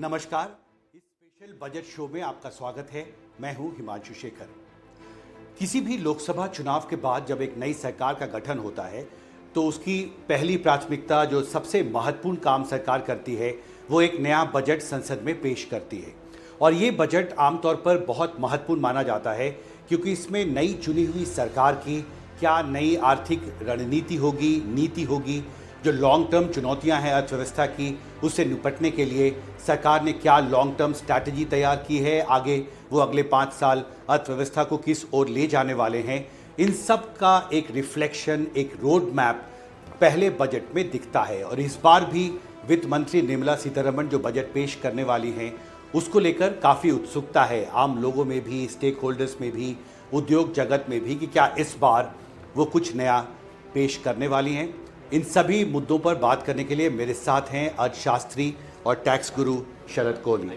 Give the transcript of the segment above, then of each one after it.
नमस्कार, इस special budget show में आपका स्वागत है। मैं हूं हिमांशु शेखर। किसी भी लोकसभा चुनाव के बाद जब एक नई सरकार का गठन होता है तो उसकी पहली प्राथमिकता, जो सबसे महत्वपूर्ण काम सरकार करती है, वो एक नया बजट संसद में पेश करती है। और ये बजट आमतौर पर बहुत महत्वपूर्ण माना जाता है क्योंकि इसमें नई चुनी हुई सरकार की क्या नई आर्थिक रणनीति होगी, नीति होगी, जो लॉन्ग टर्म चुनौतियां हैं अर्थव्यवस्था की, उससे निपटने के लिए सरकार ने क्या लॉन्ग टर्म स्ट्रैटेजी तैयार की है, आगे वो अगले 5 साल अर्थव्यवस्था को किस ओर ले जाने वाले हैं, इन सब का एक रिफ्लेक्शन, एक रोड मैप पहले बजट में दिखता है। और इस बार भी वित्त मंत्री निर्मला सीतारमण जो बजट पेश करने वाली हैं, उसको लेकर काफ़ी उत्सुकता है आम लोगों में भी, स्टेक होल्डर्स में भी, उद्योग जगत में भी, कि क्या इस बार वो कुछ नया पेश करने वाली हैं। इन सभी मुद्दों पर बात करने के लिए मेरे साथ हैं अर्थशास्त्री और टैक्स गुरु शरद कोहली।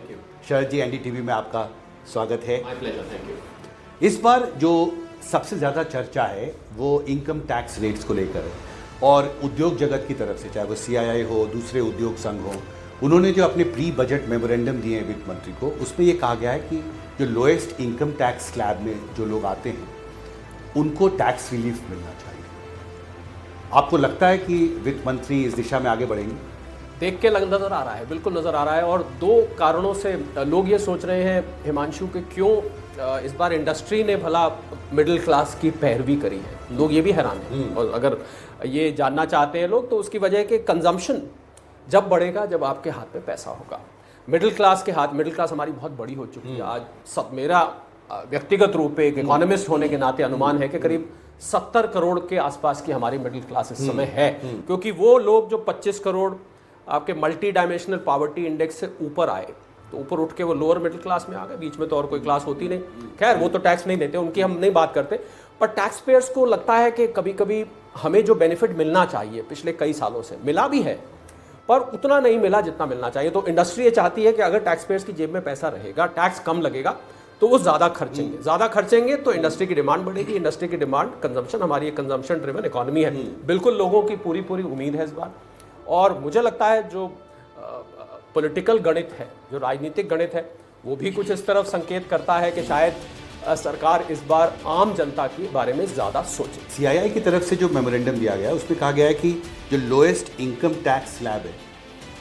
शरद जी, एनडीटीवी में आपका स्वागत है। My pleasure, thank you. इस बार जो सबसे ज़्यादा चर्चा है वो इनकम टैक्स रेट्स को लेकर है और उद्योग जगत की तरफ से, चाहे वो सीआईआई हो, दूसरे उद्योग संघ हो, उन्होंने जो अपने प्री बजट मेमोरेंडम दिए हैं वित्त मंत्री को, उसमें ये कहा गया है कि जो लोएस्ट इनकम टैक्स स्लैब में जो लोग आते हैं उनको टैक्स रिलीफ मिलना चाहिए। आपको लगता है कि वित्त मंत्री इस दिशा में आगे बढ़ेंगे? देख के नजर आ रहा है, बिल्कुल नजर आ रहा है। और दो कारणों से लोग ये सोच रहे हैं हिमांशु कि क्यों इस बार इंडस्ट्री ने भला मिडिल क्लास की पैरवी करी है। लोग ये भी हैरान हैं। और अगर ये जानना चाहते हैं लोग तो उसकी वजह है कि कंजम्पशन जब बढ़ेगा जब आपके हाथ में पैसा होगा। मिडिल क्लास के हाथ, मिडिल क्लास हमारी बहुत बड़ी हो चुकी है आज। सब मेरा व्यक्तिगत रूप पे एक इकोनॉमिस्ट होने के नाते अनुमान है कि करीब 70 करोड़ के आसपास की हमारी मिडिल क्लास इस समय है। क्योंकि वो लोग जो 25 करोड़ आपके मल्टी डायमेंशनल पॉवर्टी इंडेक्स से ऊपर आए, तो ऊपर उठ के वो लोअर मिडिल क्लास में आ गए। बीच में तो और कोई क्लास होती नहीं। खैर, वो तो टैक्स नहीं देते, उनकी हम नहीं बात करते। पर टैक्स पेयर्स को लगता है कि कभी कभी हमें जो बेनिफिट मिलना चाहिए पिछले कई सालों से मिला भी है, पर उतना नहीं मिला जितना मिलना चाहिए। तो इंडस्ट्री ये चाहती है कि अगर टैक्स पेयर्स की जेब में पैसा रहेगा, टैक्स कम लगेगा, तो वो ज़्यादा खर्चेंगे तो इंडस्ट्री की डिमांड बढ़ेगी। इंडस्ट्री की डिमांड, कंजम्पशन, हमारी एक कंजम्पशन ड्रिवन इकोनॉमी है। बिल्कुल लोगों की पूरी उम्मीद है इस बार। और मुझे लगता है जो पॉलिटिकल गणित है, जो राजनीतिक गणित है, वो भी कुछ इस तरफ संकेत करता है कि शायद सरकार इस बार आम जनता के बारे में ज़्यादा सोचे। सीआईआई की तरफ से जो मेमोरेंडम दिया गया है उसमें कहा गया है कि जो लोएस्ट इनकम टैक्स स्लैब है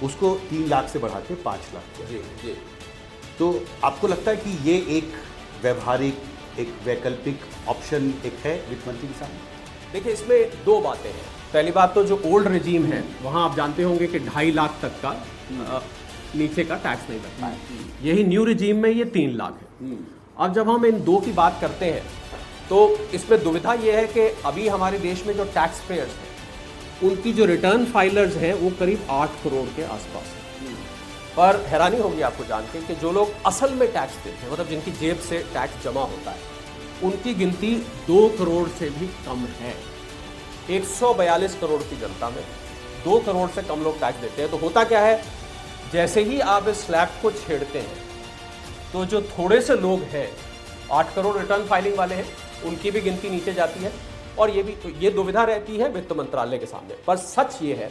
उसको 3 लाख से बढ़ा के 5 लाख किया। जी। तो आपको लगता है कि ये एक व्यवहारिक, एक वैकल्पिक ऑप्शन एक है वित्त मंत्री के सामने? देखिए, इसमें दो बातें हैं। पहली बात तो जो ओल्ड रिजीम है वहाँ आप जानते होंगे कि 2.5 लाख तक का नीचे का टैक्स नहीं लगता है। यही न्यू रिजीम में ये 3 लाख है। अब जब हम इन दो की बात करते हैं तो इसमें दुविधा ये है कि अभी हमारे देश में जो टैक्स पेयर्स हैं उनकी जो रिटर्न फाइलर्स हैं वो करीब 8 करोड़ के आसपास है। पर हैरानी होगी आपको जान के कि जो लोग असल में टैक्स देते हैं, मतलब जिनकी जेब से टैक्स जमा होता है, उनकी गिनती 2 करोड़ से भी कम है। 142 करोड़ की जनता में 2 करोड़ से कम लोग टैक्स देते हैं। तो होता क्या है, जैसे ही आप इस स्लैब को छेड़ते हैं तो जो थोड़े से लोग हैं, 8 करोड़ रिटर्न फाइलिंग वाले हैं, उनकी भी गिनती नीचे जाती है। और ये दुविधा रहती है वित्त मंत्रालय के सामने। पर सच ये है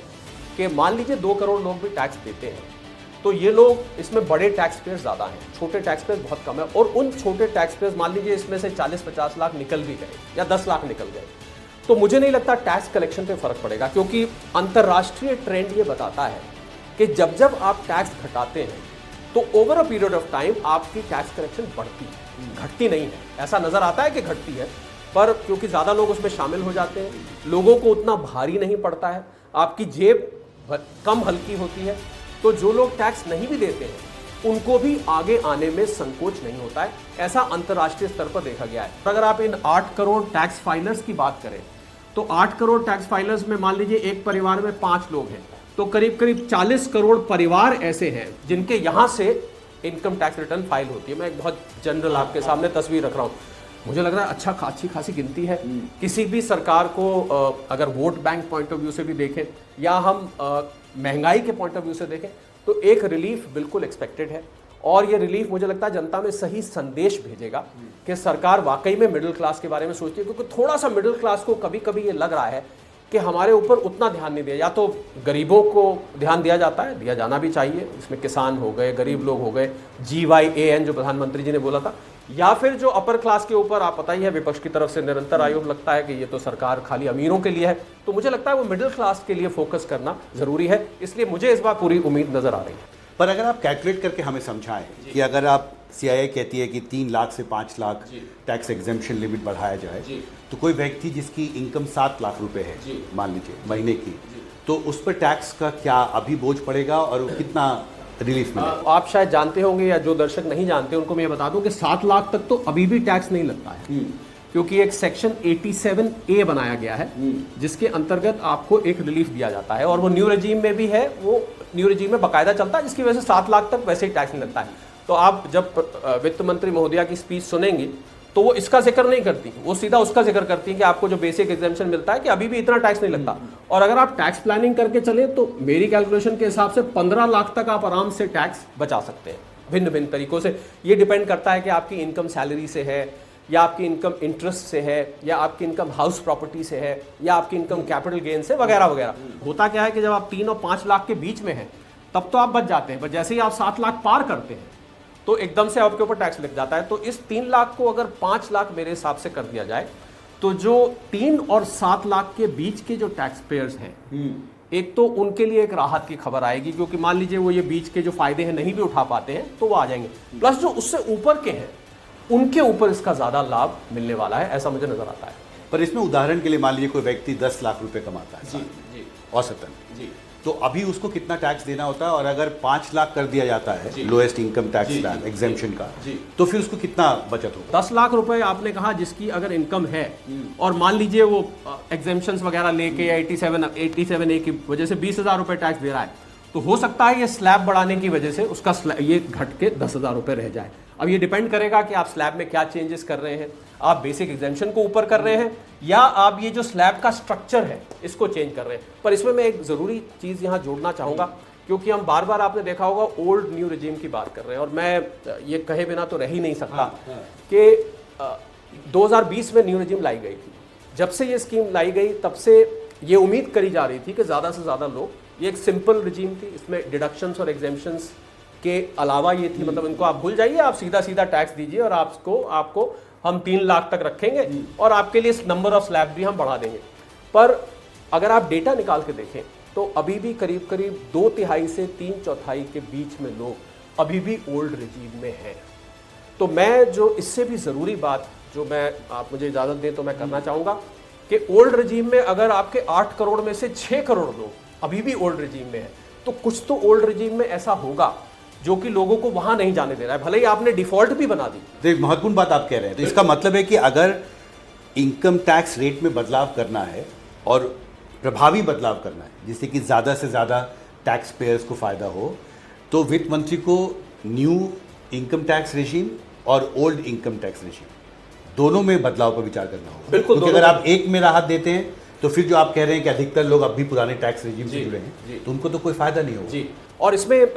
कि मान लीजिए 2 करोड़ लोग भी टैक्स देते हैं तो ये लोग, इसमें बड़े टैक्स पेयर्स ज़्यादा हैं, छोटे टैक्स पेयर्स बहुत कम है। और उन छोटे टैक्स पेयर्स, मान लीजिए इसमें से 40-50 लाख निकल भी गए या 10 लाख निकल गए, तो मुझे नहीं लगता टैक्स कलेक्शन पे फर्क पड़ेगा। क्योंकि अंतर्राष्ट्रीय ट्रेंड ये बताता है कि जब जब आप टैक्स घटाते हैं तो over a period of time आपकी टैक्स कलेक्शन बढ़ती है, घटती नहीं है। ऐसा नजर आता है कि घटती है, पर क्योंकि ज़्यादा लोग उसमें शामिल हो जाते हैं, लोगों को उतना भारी नहीं पड़ता है, आपकी जेब कम हल्की होती है, तो जो लोग टैक्स नहीं भी देते हैं उनको भी आगे आने में संकोच नहीं होता है। ऐसा अंतर्राष्ट्रीय स्तर पर देखा गया है। अगर आप इन 8 करोड़ टैक्स फाइलर्स की बात करें तो 8 करोड़ टैक्स फाइलर्स में मान लीजिए एक परिवार में 5 लोग हैं, तो करीब 40 करोड़ परिवार ऐसे हैं जिनके यहाँ से इनकम टैक्स रिटर्न फाइल होती है। मैं एक बहुत जनरल आपके सामने तस्वीर रख रहा हूँ। मुझे लग रहा है अच्छी खासी गिनती है। किसी भी सरकार को अगर vote bank point of view से भी देखें या हम महंगाई के पॉइंट ऑफ व्यू से देखें तो एक रिलीफ बिल्कुल एक्सपेक्टेड है। और ये रिलीफ मुझे लगता है जनता में सही संदेश भेजेगा कि सरकार वाकई में मिडिल क्लास के बारे में सोचती है। क्योंकि थोड़ा सा मिडिल क्लास को कभी कभी ये लग रहा है कि हमारे ऊपर उतना ध्यान नहीं दिया, या तो गरीबों को ध्यान दिया जाता है, दिया जाना भी चाहिए, इसमें किसान हो गए, गरीब लोग हो गए, GYAN जो प्रधानमंत्री जी ने बोला था, या फिर जो अपर क्लास के ऊपर आप पता ही है विपक्ष की तरफ से निरंतर आयोग लगता है कि ये तो सरकार खाली अमीरों के लिए है। तो मुझे लगता है वो मिडिल क्लास के लिए फोकस करना जरूरी है, इसलिए मुझे इस बार पूरी उम्मीद नजर आ रही है। पर अगर आप कैलकुलेट करके हमें समझाएं कि अगर आप CIA कहती है कि 3 लाख से 5 लाख टैक्स एग्जेम्पशन लिमिट बढ़ाया जाए, तो कोई व्यक्ति जिसकी इनकम 7 लाख रुपए है मान लीजिए महीने की, तो उस पर टैक्स का क्या अभी बोझ पड़ेगा और वो कितना रिलीफ मिलेगा? आप शायद जानते होंगे या जो दर्शक नहीं जानते उनको मैं बता दूं कि 7 लाख तक तो अभी भी टैक्स नहीं लगता है, क्योंकि एक सेक्शन 87A बनाया गया है जिसके अंतर्गत आपको एक रिलीफ दिया जाता है, और वो न्यू रेजीम में भी है, वो न्यू रेजीम में बाकायदा चलता है, जिसकी वजह से 7 लाख तक वैसे ही टैक्स नहीं लगता है। तो आप जब वित्त मंत्री महोदया की स्पीच सुनेंगे तो वो इसका जिक्र नहीं करती, वो सीधा उसका जिक्र करती है कि आपको जो बेसिक एग्जेम्पशन मिलता है कि अभी भी इतना टैक्स नहीं लगता। और अगर आप टैक्स प्लानिंग करके चले तो मेरी कैलकुलेशन के हिसाब से 15 लाख तक आप आराम से टैक्स बचा सकते हैं भिन्न भिन्न तरीकों से। ये डिपेंड करता है कि आपकी इनकम सैलरी से है, या आपकी इनकम इंटरेस्ट से है, या आपकी इनकम हाउस प्रॉपर्टी से है, या आपकी इनकम कैपिटल गेन से वगैरह वगैरह। होता क्या है कि जब आप 3 और 5 लाख के बीच में हैं तब तो आप बच जाते हैं, पर जैसे ही आप 7 लाख पार करते हैं तो एकदम से आपके ऊपर टैक्स लग जाता है। तो इस 3 लाख को अगर 5 लाख मेरे हिसाब से कर दिया जाए तो जो 3 और 7 लाख के बीच के जो टैक्स पेयर्स हैं, एक तो उनके लिए एक राहत की खबर आएगी, क्योंकि मान लीजिए वो ये बीच के जो फायदे हैं नहीं भी उठा पाते हैं तो वो आ जाएंगे, प्लस जो उससे ऊपर के हैं उनके ऊपर इसका ज्यादा लाभ मिलने वाला है, ऐसा मुझे नजर आता है। पर इसमें उदाहरण के लिए मान लीजिए कोई व्यक्ति 10 लाख रुपए कमाता है औसतन, तो अभी उसको कितना टैक्स देना होता है? और अगर 5 लाख कर दिया जाता है lowest income tax plan exemption का, तो फिर उसको कितना बचत होगा? 10 लाख रुपए आपने कहा जिसकी अगर इनकम है, और मान लीजिए वो एग्जेम्पशंस वगैरह लेके 87A की वजह से 20,000 रुपए टैक्स दे रहा है, तो हो सकता है ये स्लैब बढ़ाने की वजह से उसका ये घट के 10,000 रुपए रह जाए। अब ये डिपेंड करेगा कि आप स्लैब में क्या चेंजेस कर रहे हैं, आप बेसिक एग्जेम्पशन को ऊपर कर रहे हैं या आप ये जो स्लैब का स्ट्रक्चर है इसको चेंज कर रहे हैं। पर इसमें मैं एक जरूरी चीज यहाँ जोड़ना चाहूंगा, क्योंकि हम बार बार आपने देखा होगा ओल्ड न्यू रिजीम की बात कर रहे हैं, और मैं ये कहे बिना तो रह ही नहीं सकता कि 2020 में न्यू रिजीम लाई गई थी। जब से ये स्कीम लाई गई तब से ये उम्मीद करी जा रही थी कि ज़्यादा से ज़्यादा लोग, ये एक सिंपल रिजीम थी, इसमें डिडक्शंस और एग्जेम्पशंस के अलावा ये थी, मतलब इनको आप भूल जाइए, आप सीधा सीधा टैक्स दीजिए और आपको हम 3 लाख तक रखेंगे और आपके लिए नंबर ऑफ स्लैब भी हम बढ़ा देंगे। पर अगर आप डेटा निकाल के देखें तो अभी भी करीब करीब 2/3 से 3/4 के बीच में लोग अभी भी ओल्ड रिजीम में हैं। तो मैं जो इससे भी ज़रूरी बात जो मैं, आप मुझे इजाज़त दें तो मैं करना चाहूँगा कि ओल्ड रिजीम में अगर आपके 8 करोड़ में से 6 करोड़ लोग अभी भी ओल्ड रिजीम में हैं, तो कुछ तो ओल्ड रिजीम में ऐसा होगा जो कि लोगों को वहां नहीं जाने दे रहा है, भले ही आपने डिफॉल्ट भी बना दी। तो एक महत्वपूर्ण बात आप कह रहे हैं, तो इसका मतलब है कि अगर इनकम टैक्स रेट में बदलाव करना है और प्रभावी बदलाव करना है जिससे कि ज़्यादा से ज़्यादा टैक्स पेयर्स को फ़ायदा हो, तो वित्त मंत्री को न्यू इनकम टैक्स रेजिम और ओल्ड इनकम टैक्स रेजिम दोनों में बदलाव पर विचार करना होगा। बिल्कुल, क्योंकि अगर आप एक में राहत देते हैं तो फिर जो आप कह रहे हैं कि अधिकतर लोग अब भी पुराने टैक्स रेजिम से जुड़े हैं, तो उनको तो कोई फायदा नहीं होगा। जी, और इसमें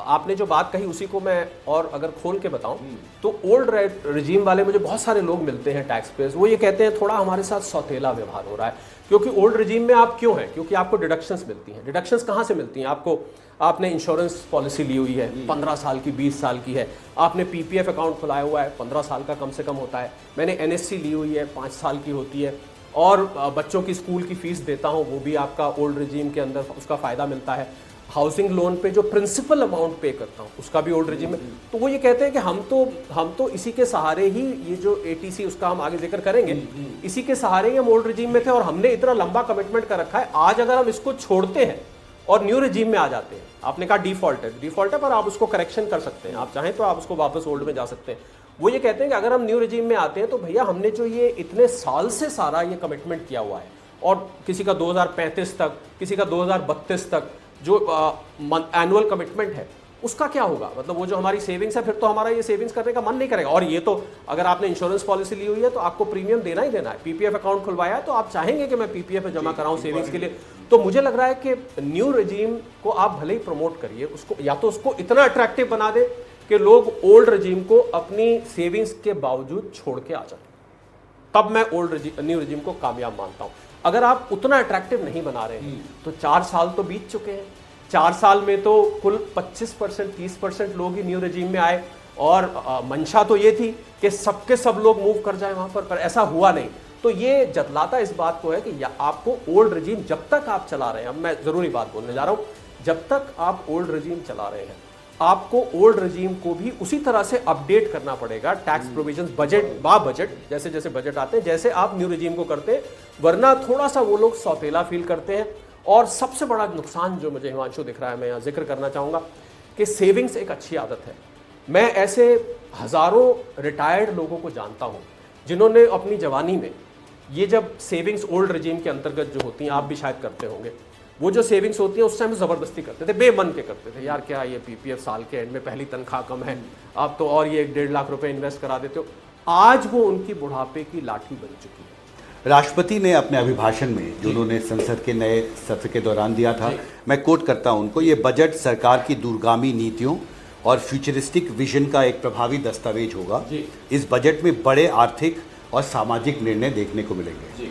आपने जो बात कही उसी को मैं और अगर खोल के बताऊं तो ओल्ड रिजीम वाले मुझे बहुत सारे लोग मिलते हैं टैक्स पेयर्स, वो ये कहते हैं थोड़ा हमारे साथ सौतेला व्यवहार हो रहा है। क्योंकि ओल्ड रिजीम में आप क्यों हैं? क्योंकि आपको डिडक्शंस मिलती हैं। डिडक्शंस कहाँ से मिलती हैं आपको? आपने इंश्योरेंस पॉलिसी ली हुई है 15 साल की, 20 साल की है, आपने PPF अकाउंट खुलाया हुआ है 15 साल का कम से कम होता है, मैंने NSC ली हुई है 5 साल की होती है, और बच्चों की स्कूल की फीस देता हूँ वो भी आपका ओल्ड रिजीम के अंदर उसका फ़ायदा मिलता है, हाउसिंग लोन पे जो प्रिंसिपल अमाउंट पे करता हूँ उसका भी ओल्ड रिजीम में। तो वो ये कहते हैं कि हम तो इसी के सहारे ही, ये जो ATC उसका हम आगे जिक्र करेंगे, इसी के सहारे ही हम ओल्ड रिजीम में थे और हमने इतना लंबा कमिटमेंट कर रखा है। आज अगर हम इसको छोड़ते हैं और न्यू रिजीम में आ जाते हैं, आपने कहा डिफॉल्ट है पर आप उसको करेक्शन कर सकते हैं, आप चाहें तो आप उसको वापस ओल्ड में जा सकते हैं। वो ये कहते हैं कि अगर हम न्यू रिजीम में आते हैं तो भैया हमने जो ये इतने साल से सारा ये कमिटमेंट किया हुआ है, और किसी का 2035 तक, किसी का 2032 तक जो एनुअल कमिटमेंट है उसका क्या होगा? मतलब वो जो हमारी सेविंग्स है, फिर तो हमारा ये सेविंग्स करने का मन नहीं करेगा। और ये तो अगर आपने इंश्योरेंस पॉलिसी ली हुई है तो आपको प्रीमियम देना ही देना है, PPF अकाउंट खुलवाया है तो आप चाहेंगे कि मैं PPF में जमा कराऊं सेविंग्स के लिए। तो मुझे लग रहा है कि न्यू रिजीम को आप भले ही प्रमोट करिए, उसको या तो उसको इतना अट्रैक्टिव बना दे कि लोग ओल्ड रिजीम को अपनी सेविंग्स के बावजूद छोड़ के आ जाए, तब मैं न्यू रिजीम को कामयाब मानता हूं। अगर आप उतना अट्रैक्टिव नहीं बना रहे हैं तो 4 साल तो बीत चुके हैं। 4 साल में तो कुल 25% 30% लोग ही न्यू रेजिम में आए और मंशा तो ये थी कि सबके सब लोग मूव कर जाए वहां पर ऐसा हुआ नहीं। तो ये जतलाता इस बात को है कि आपको ओल्ड रेजिम जब तक आप चला रहे हैं, अब मैं जरूरी बात बोलने जा रहा हूं, जब तक आप ओल्ड रेजिम चला रहे हैं आपको ओल्ड रेजिम को भी उसी तरह से अपडेट करना पड़ेगा, टैक्स प्रोविजंस, बजट जैसे जैसे बजट आते हैं जैसे आप न्यू रेजिम को करते हैं, वरना थोड़ा सा वो लोग सौतेला फील करते हैं। और सबसे बड़ा नुकसान जो मुझे हिमांशु दिख रहा है, मैं यहाँ जिक्र करना चाहूँगा कि सेविंग्स एक अच्छी आदत है। मैं ऐसे हज़ारों रिटायर्ड लोगों को जानता हूँ जिन्होंने अपनी जवानी में ये जब सेविंग्स ओल्ड रेजिम के अंतर्गत जो होती हैं, आप भी शायद करते होंगे, वो जो सेविंग्स होती हैं उस टाइम ज़बरदस्ती करते थे, बेमन के करते थे, यार क्या ये पीपीएफ साल के एंड में पहली तनख्वाह कम है, आप तो और ये 1.5 लाख रुपए इन्वेस्ट करा देते हो। आज वो उनकी बुढ़ापे की लाठी बन चुकी है। राष्ट्रपति ने अपने अभिभाषण में जो उन्होंने संसद के नए सत्र के दौरान दिया था, मैं कोट करता हूं उनको, ये बजट सरकार की दूरगामी नीतियों और फ्यूचरिस्टिक विजन का एक प्रभावी दस्तावेज होगा। इस बजट में बड़े आर्थिक और सामाजिक निर्णय देखने को मिलेंगे।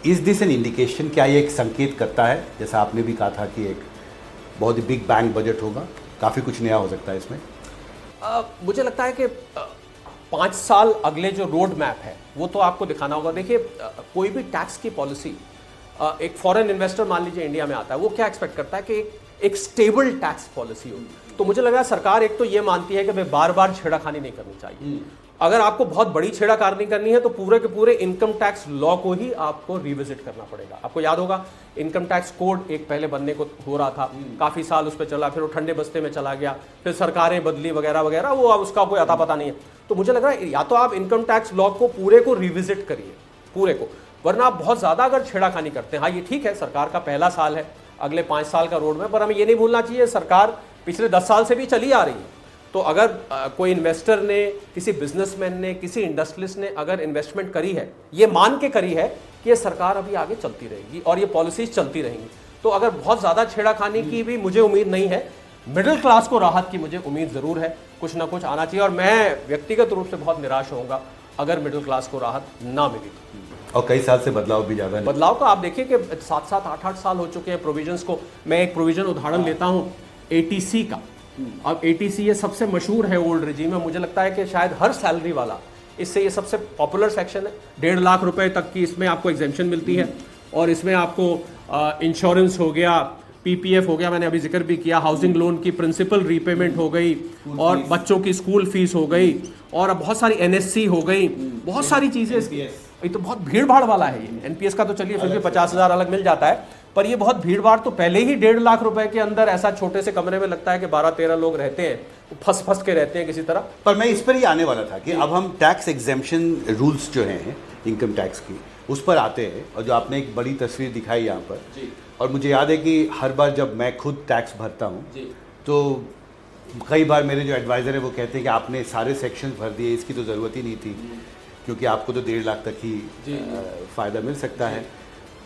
इज दिस एन इंडिकेशन, क्या ये एक संकेत करता है, जैसा आपने भी कहा था कि एक बहुत ही बिग बैंग बजट होगा, काफ़ी कुछ नया हो सकता है इसमें? मुझे लगता है कि 5 साल अगले जो रोड मैप है वो तो आपको दिखाना होगा। देखिए कोई भी टैक्स की पॉलिसी, एक फॉरेन इन्वेस्टर मान लीजिए इंडिया में आता है, वो क्या एक्सपेक्ट करता है कि एक स्टेबल टैक्स पॉलिसी हो। तो मुझे लग रहा है सरकार एक तो ये मानती है कि भाई बार बार छेड़खानी नहीं करनी चाहिए। अगर आपको बहुत बड़ी छेड़खानी करनी है तो पूरे के पूरे इनकम टैक्स लॉ को ही आपको रिविजिट करना पड़ेगा। आपको याद होगा इनकम टैक्स कोड एक पहले बनने को हो रहा था, काफी साल उस पर चला, फिर वो ठंडे बस्ते में चला गया, फिर सरकारें बदली वगैरह वगैरह, वो अब उसका कोई अता पता नहीं है। तो मुझे लग रहा है या तो आप इनकम टैक्स लॉ को पूरे को रिविजिट करिए, पूरे को, वरना आप बहुत ज्यादा अगर छेड़खानी करते हैं। हाँ ये ठीक है, सरकार का पहला साल है, अगले 5 साल का रोड मैप, पर हमें ये नहीं भूलना चाहिए सरकार पिछले 10 साल से भी चली आ रही है। तो अगर कोई इन्वेस्टर ने, किसी बिजनेसमैन ने, किसी इंडस्ट्रियलिस्ट ने अगर इन्वेस्टमेंट करी है, ये मान के करी है कि ये सरकार अभी आगे चलती रहेगी और ये पॉलिसीज चलती रहेंगी, तो अगर बहुत ज़्यादा छेड़खानी की भी मुझे उम्मीद नहीं है। मिडिल क्लास को राहत की मुझे उम्मीद ज़रूर है, कुछ ना कुछ आना चाहिए, और मैं व्यक्तिगत रूप से बहुत निराश होऊंगा अगर मिडिल क्लास को राहत ना मिली। और कई साल से बदलाव भी ज़्यादा है। बदलाव का आप देखिए कि 7-7, 8-8 साल हो चुके हैं प्रोविजंस को। मैं एक प्रोविजन उदाहरण लेता हूँ एटीसी का। अब एटीसी ये सबसे मशहूर है ओल्ड रेजिम में, मुझे लगता है कि शायद हर सैलरी वाला इससे, ये सबसे पॉपुलर सेक्शन है। 1.5 लाख रुपए तक की इसमें आपको एग्जेम्पशन मिलती है, और इसमें आपको इंश्योरेंस हो गया, पीपीएफ हो गया, मैंने अभी जिक्र भी किया, हाउसिंग लोन की प्रिंसिपल रीपेमेंट हो गई, और बच्चों की स्कूल फीस हो गई, और अब बहुत सारी एनएससी हो गई, बहुत सारी चीज़ें। ये तो बहुत भीड़ भाड़ वाला है। ये एनपीएस का तो चलिए फिर भी 50,000 अलग मिल जाता है, पर ये बहुत भीड़ भाड़, तो पहले ही 1.5 लाख रुपए के अंदर ऐसा छोटे से कमरे में लगता है कि 12-13 लोग रहते हैं, फंस के रहते हैं किसी तरह। पर मैं इस पर ही आने वाला था कि अब हम टैक्स एग्जेम्पशन रूल्स जो हैं इनकम टैक्स की, उस पर आते हैं, और जो आपने एक बड़ी तस्वीर दिखाई यहाँ पर, और मुझे याद है कि हर बार जब मैं खुद टैक्स भरता हूँ तो कई बार मेरे जो एडवाइज़र है वो कहते हैं कि आपने सारे सेक्शन भर दिए, इसकी तो ज़रूरत ही नहीं थी, क्योंकि आपको तो 1.5 लाख तक ही फ़ायदा मिल सकता है।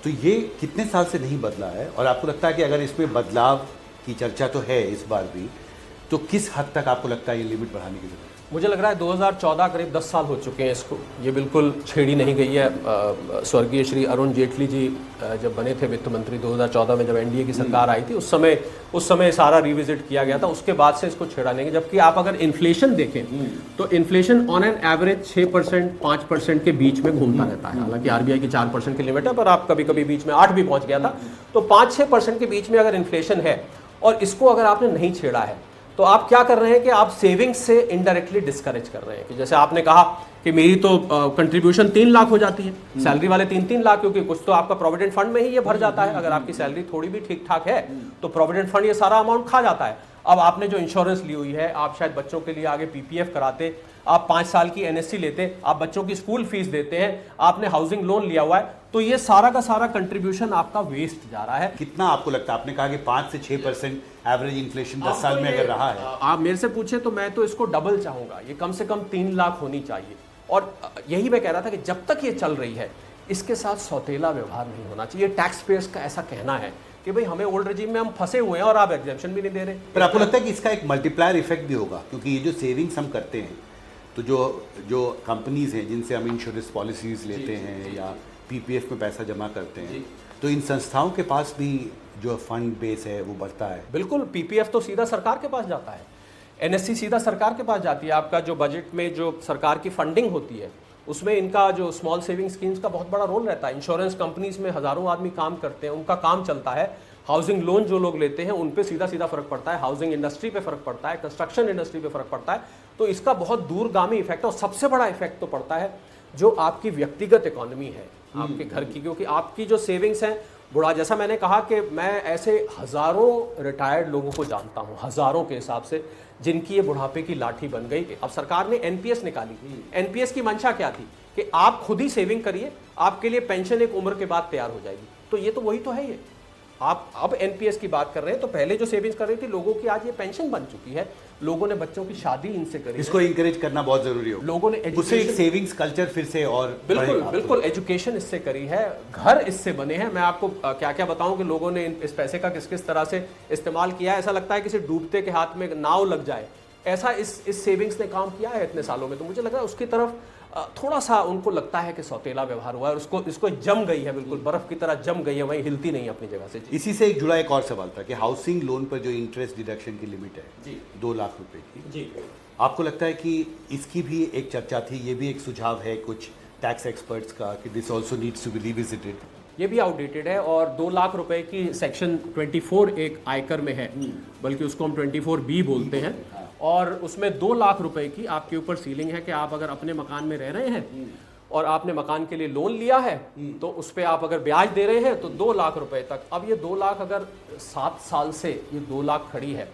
तो ये कितने साल से नहीं बदला है, और आपको लगता है कि अगर इसमें बदलाव की चर्चा तो है इस बार भी, तो किस हद तक आपको लगता है ये लिमिट बढ़ाने की जरूरत है? मुझे लग रहा है 2014 करीब 10 साल हो चुके हैं इसको, ये बिल्कुल छेड़ी नहीं गई है। स्वर्गीय श्री अरुण जेटली जी जब बने थे वित्त मंत्री 2014 में, जब एनडीए की सरकार आई थी, उस समय सारा रिविजिट किया गया था, उसके बाद से इसको छेड़ा नहीं। जबकि आप अगर इन्फ्लेशन देखें तो इन्फ्लेशन ऑन एन एवरेज 6% 5% के बीच में घूमता रहता है। हालांकि आरबीआई की 4% की लिमिट है, पर आप कभी कभी बीच में 8 भी पहुंच गया था। तो 5-6% के बीच में अगर इन्फ्लेशन है और इसको अगर आपने नहीं छेड़ा है, तो आप क्या कर रहे हैं कि आप सेविंग्स से इनडायरेक्टली डिस्करेज कर रहे हैं। कि जैसे आपने कहा कि मेरी तो कंट्रीब्यूशन 3 लाख हो जाती है, सैलरी वाले 3-3 लाख, क्योंकि कुछ तो आपका प्रोविडेंट फंड में ही ये भर जाता है। अगर आपकी सैलरी थोड़ी भी ठीक ठाक है तो प्रोविडेंट फंड ये सारा अमाउंट खा जाता है। अब आपने जो इंश्योरेंस ली हुई है, आप शायद बच्चों के लिए आगे पीपीएफ कराते, आप 5 साल की एनएससी लेते, आप बच्चों की स्कूल फीस देते हैं, आपने हाउसिंग लोन लिया हुआ है, तो ये सारा का सारा कंट्रीब्यूशन आपका वेस्ट जा रहा है। कितना आपको लगता है? आपने कहा कि 5 से 6% एवरेज इन्फ्लेशन 10 साल में अगर रहा है, आप मेरे से पूछे तो मैं तो इसको डबल चाहूंगा, ये कम से कम 3 लाख होनी चाहिए। और यही मैं कह रहा था कि जब तक ये चल रही है इसके साथ सौतेला व्यवहार नहीं होना चाहिए। टैक्स पेयर्स का ऐसा कहना है कि भाई हमें ओल्ड रेजिम में हम फंसे हुए हैं और आप एग्जेम्पशन भी नहीं दे रहे। पर आपको लगता है कि इसका एक मल्टीप्लायर इफेक्ट भी होगा? क्योंकि ये जो सेविंग्स हम करते हैं, तो जो कंपनीज हैं जिनसे हम इंश्योरेंस पॉलिसीज लेते हैं या पीपीएफ में पैसा जमा करते हैं, तो इन संस्थाओं के पास भी जो फंड बेस है वो बढ़ता है। बिल्कुल, पीपीएफ तो सीधा सरकार के पास जाता है, एनएससी सीधा सरकार के पास जाती है। आपका जो बजट में जो सरकार की फंडिंग होती है उसमें इनका जो स्मॉल सेविंग स्कीम्स का बहुत बड़ा रोल रहता है। इंश्योरेंस कंपनीज में हज़ारों आदमी काम करते हैं, उनका काम चलता है। हाउसिंग लोन जो लोग लेते हैं उन पे सीधा सीधा फर्क पड़ता है, हाउसिंग इंडस्ट्री पे फर्क पड़ता है, कंस्ट्रक्शन इंडस्ट्री पे फर्क पड़ता है। तो इसका बहुत दूरगामी इफेक्ट है और सबसे बड़ा इफेक्ट तो पड़ता है जो आपकी व्यक्तिगत इकोनॉमी है आपके घर की, क्योंकि आपकी जो सेविंग्स हैं बुढ़ा, जैसा मैंने कहा कि मैं ऐसे हज़ारों रिटायर्ड लोगों को जानता हूँ, हज़ारों के हिसाब से, जिनकी ये बुढ़ापे की लाठी बन गई। अब सरकार ने एनपीएस निकाली। एनपीएस की मंशा क्या थी कि आप खुद ही सेविंग करिए, आपके लिए पेंशन एक उम्र के बाद तैयार हो जाएगी। तो ये तो वही तो है। ये आप अब एनपीएस की बात कर रहे हैं, तो पहले जो सेविंग्स कर रही थी लोगों की, आज ये पेंशन बन चुकी है। लोगों ने बच्चों की शादी इनसे करी, इसको इंकरेज करना बहुत जरूरी हो। लोगों ने उससे एक सेविंग्स कल्चर फिर से और बिल्कुल एजुकेशन इससे करी है, घर इससे बने हैं। मैं आपको क्या क्या बताऊं कि लोगों ने इस पैसे का किस किस तरह से इस्तेमाल किया है। ऐसा लगता है किसी डूबते के हाथ में नाव लग जाए, ऐसा इस सेविंग्स ने काम किया है इतने सालों में। तो मुझे लग रहा है उसकी तरफ थोड़ा सा उनको लगता है कि सौतेला व्यवहार हुआ है और इसको जम गई है, बिल्कुल बर्फ की तरह जम गई है, वहीं हिलती नहीं अपनी जगह से। इसी से एक जुड़ा एक और सवाल था कि हाउसिंग लोन पर जो इंटरेस्ट डिडक्शन की लिमिट है जी 2 लाख रुपए की, जी, आपको लगता है कि इसकी भी एक चर्चा थी, ये भी एक सुझाव है कुछ टैक्स एक्सपर्ट्स का कि this also needs to be revisited? ये भी आउटडेटेड है और 2 लाख रुपए की सेक्शन 24 एक आयकर में है, बल्कि उसको हम 24B बोलते हैं, और उसमें 2 लाख रुपए की आपके ऊपर सीलिंग है कि आप अगर अपने मकान में रह रहे हैं और आपने मकान के लिए लोन लिया है तो उस पर आप अगर ब्याज दे रहे हैं तो 2 लाख रुपए तक। अब ये 2 लाख अगर 7 साल से ये 2 लाख खड़ी है,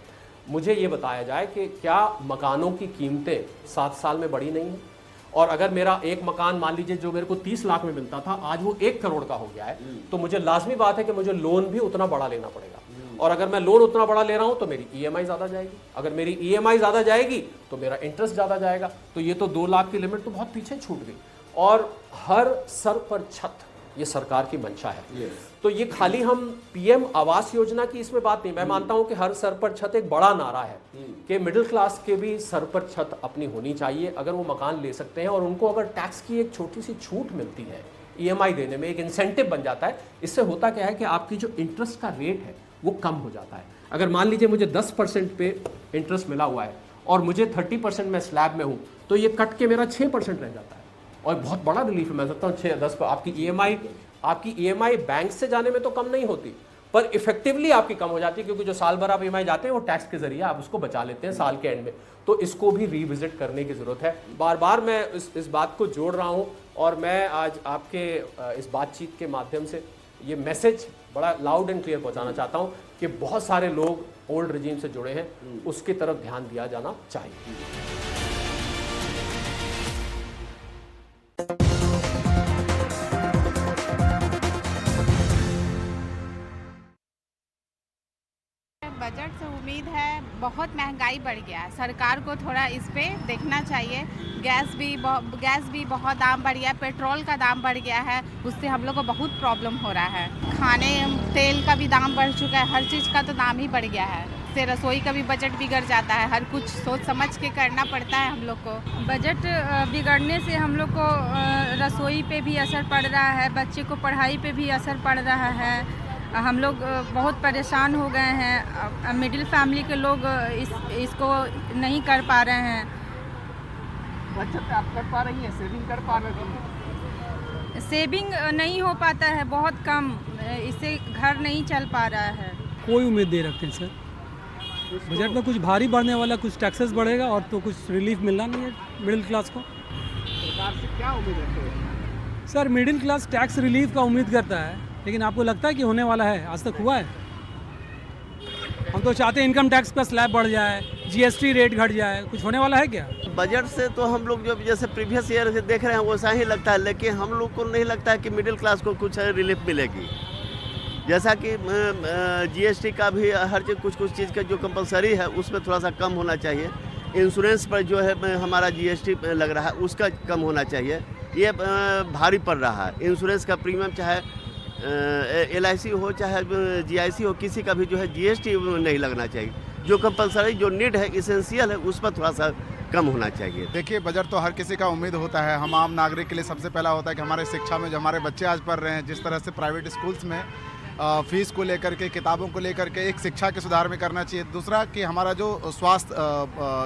मुझे ये बताया जाए कि क्या मकानों की कीमतें 7 साल में बढ़ी नहीं है? और अगर मेरा एक मकान मान लीजिए जो मेरे को 30 लाख में मिलता था, आज वो 1 करोड़ का हो गया है, तो मुझे लाजमी बात है कि मुझे लोन भी उतना बड़ा लेना पड़ेगा। और अगर मैं लोन उतना बड़ा ले रहा हूं तो मेरी ईएमआई ज़्यादा जाएगी, अगर मेरी ईएमआई ज़्यादा जाएगी तो मेरा इंटरेस्ट ज़्यादा जाएगा। तो ये तो 2 लाख की लिमिट तो बहुत पीछे छूट गई। और हर सर पर छत, ये सरकार की मंशा है। तो ये खाली हम पीएम आवास योजना की इसमें बात नहीं, मैं मानता हूं कि हर सर पर छत एक बड़ा नारा है कि मिडिल क्लास के भी सर पर छत अपनी होनी चाहिए अगर वो मकान ले सकते हैं। और उनको अगर टैक्स की एक छोटी सी छूट मिलती है ईएमआई देने में, एक इंसेंटिव बन जाता है। इससे होता क्या है कि आपकी जो इंटरेस्ट का रेट है वो कम हो जाता है। अगर मान लीजिए मुझे 10% पे इंटरेस्ट मिला हुआ है और मुझे 30% में स्लैब में हूँ, तो ये कट के मेरा 6% रह जाता है और बहुत बड़ा रिलीफ है। मैं सकता हूँ 6-10 पर आपकी ईएमआई बैंक से जाने में तो कम नहीं होती, पर इफेक्टिवली आपकी कम हो जाती है, क्योंकि जो साल भर आप ईएमआई जाते हैं वो टैक्स के जरिए आप उसको बचा लेते हैं साल के एंड में। तो इसको भी रिविजिट करने की ज़रूरत है। बार बार मैं इस बात को जोड़ रहा हूँ और मैं आज आपके इस बातचीत के माध्यम से ये मैसेज बड़ा लाउड एंड क्लियर पहुंचाना चाहता हूं कि बहुत सारे लोग ओल्ड रिजीम से जुड़े हैं, उसकी तरफ ध्यान दिया जाना चाहिए। बजट से उम्मीद है बहुत महंगाई बढ़ गया है, सरकार को थोड़ा इस पे देखना चाहिए। गैस भी बहुत दाम बढ़ गया है, पेट्रोल का दाम बढ़ गया है, उससे हम लोग को बहुत प्रॉब्लम हो रहा है। खाने तेल का भी दाम बढ़ चुका है, हर चीज़ का तो दाम ही बढ़ गया है। इससे रसोई का भी बजट बिगड़ जाता है, हर कुछ सोच समझ के करना पड़ता है हम लोग को। बजट बिगड़ने से हम लोग को रसोई पे भी असर पड़ रहा है, बच्चे को पढ़ाई पे भी असर पड़ रहा है। हम लोग बहुत परेशान हो गए हैं। मिडिल फैमिली के लोग इसको नहीं कर पा रहे हैं। बचत आप कर पा रही हैं, सेविंग कर पा रही हैं? सेविंग नहीं हो पाता है, बहुत कम, इससे घर नहीं चल पा रहा है। कोई उम्मीद नहीं रखते हैं सर, बजट में कुछ भारी बढ़ने वाला, कुछ टैक्सेस बढ़ेगा और तो कुछ रिलीफ मिलना नहीं है मिडिल क्लास को। सरकार से क्या उम्मीद रखते हैं? Sir middle class tax relief का उम्मीद करता है, लेकिन आपको लगता है कि होने वाला है? आज तक हुआ है? हम तो चाहते हैं इनकम टैक्स का स्लैब बढ़ जाए, जीएसटी रेट घट जाए, कुछ होने वाला है क्या? बजट से तो हम लोग जो जैसे प्रीवियस ईयर से देख रहे हैं वैसा ही लगता है, लेकिन हम लोग को नहीं लगता है कि मिडिल क्लास को कुछ रिलीफ मिलेगी। जैसा कि जीएसटी का भी हर कुछ चीज़ का जो कंपलसरी है उसमें थोड़ा सा कम होना चाहिए। इंश्योरेंस पर जो है हमारा जीएसटी लग रहा है उसका कम होना चाहिए, ये भारी पड़ रहा है। इंश्योरेंस का प्रीमियम चाहे LIC हो चाहे GIC हो, किसी का भी जो है जीएसटी नहीं लगना चाहिए। जो कंपलसरी जो नीड है, इसेंशियल है, उस पर थोड़ा सा कम होना चाहिए। देखिए, बजट तो हर किसी का उम्मीद होता है। हम आम नागरिक के लिए सबसे पहला होता है कि हमारे शिक्षा में जो हमारे बच्चे आज पढ़ रहे हैं, जिस तरह से प्राइवेट स्कूल्स में फीस को लेकर के, किताबों को लेकर के एक शिक्षा के सुधार में करना चाहिए। दूसरा कि हमारा जो स्वास्थ्य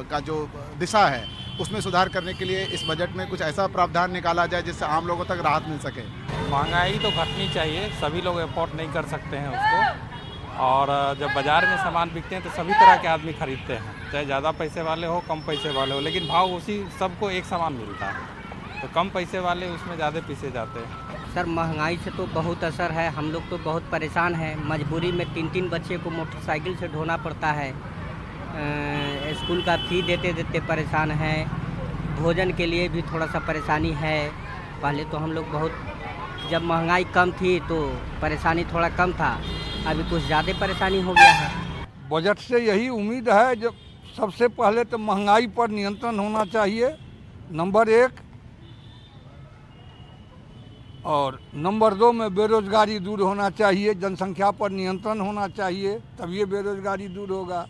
का जो दिशा है उसमें सुधार करने के लिए इस बजट में कुछ ऐसा प्रावधान निकाला जाए जिससे आम लोगों तक राहत मिल सके। महंगाई तो घटनी चाहिए, सभी लोग अफोर्ड नहीं कर सकते हैं उसको, और जब बाज़ार में सामान बिकते हैं तो सभी तरह के आदमी खरीदते हैं, चाहे ज़्यादा पैसे वाले हो कम पैसे वाले हो, लेकिन भाव उसी सबको एक समान मिलता है। तो कम पैसे वाले उसमें ज़्यादा पीसे जाते हैं। सर, महंगाई से तो बहुत असर है, हम लोग तो बहुत परेशान हैं। मजबूरी में 3-3 बच्चे को मोटरसाइकिल से ढोना पड़ता है, स्कूल का फी देते देते परेशान हैं, भोजन के लिए भी थोड़ा सा परेशानी है। पहले तो हम लोग बहुत, जब महंगाई कम थी तो परेशानी थोड़ा कम था, अभी कुछ ज़्यादा परेशानी हो गया है। बजट से यही उम्मीद है, जब सबसे पहले तो महंगाई पर नियंत्रण होना चाहिए, नंबर 1, और नंबर 2 में बेरोजगारी दूर होना चाहिए, जनसंख्या पर नियंत्रण होना चाहिए, तब ये बेरोजगारी दूर होगा।